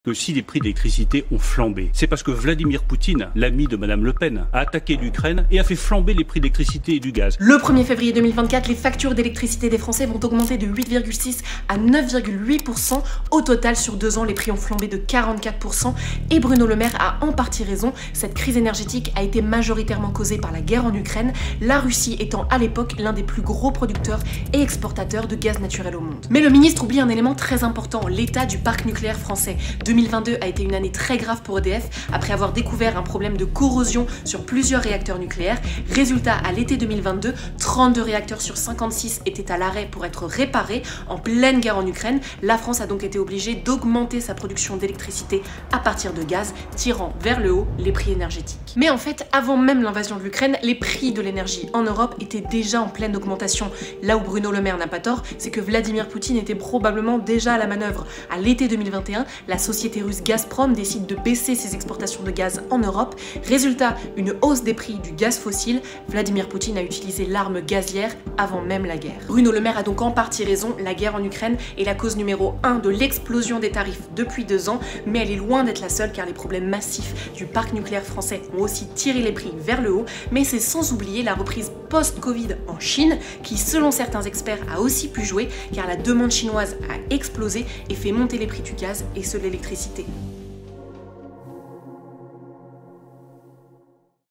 que si les prix de l'électricité ont flambé, c'est parce que Vladimir Poutine, l'ami de Madame Le Pen, a attaqué l'Ukraine et a fait flamber les prix de l'électricité et du gaz. Le 1er février 2024, les factures d'électricité des Français vont augmenter de 8,6 à 9,8%. Au total, sur 2 ans, les prix ont flambé de 44%. Et Bruno Le Maire a en partie raison. Cette crise énergétique a été majoritairement causée par la guerre en Ukraine, la Russie étant à l'époque l'un des plus gros producteurs et exportateurs de gaz naturel au monde. Mais le ministre oublie un élément très important, l'état du parc nucléaire français. 2022 a été une année très grave pour EDF après avoir découvert un problème de corrosion sur plusieurs réacteurs nucléaires. Résultat, à l'été 2022, 32 réacteurs sur 56 étaient à l'arrêt pour être réparés. En pleine guerre en Ukraine, la France a donc été obligée d'augmenter sa production d'électricité à partir de gaz, tirant vers le haut les prix énergétiques. Mais en fait, avant même l'invasion de l'Ukraine, les prix de l'énergie en Europe étaient déjà en pleine augmentation. Là où Bruno Le Maire n'a pas tort, c'est que Vladimir Poutine était probablement déjà à la manœuvre. À l'été 2021, la société russe Gazprom décide de baisser ses exportations de gaz en Europe. Résultat, une hausse des prix du gaz fossile. Vladimir Poutine a utilisé l'arme gazière avant même la guerre. Bruno Le Maire a donc en partie raison, la guerre en Ukraine est la cause numéro 1 de l'explosion des tarifs depuis 2 ans, mais elle est loin d'être la seule car les problèmes massifs du parc nucléaire français ont aussi tiré les prix vers le haut, mais c'est sans oublier la reprise post-Covid en Chine qui, selon certains experts, a aussi pu jouer car la demande chinoise a explosé et fait monter les prix du gaz et ceux de l'électricité.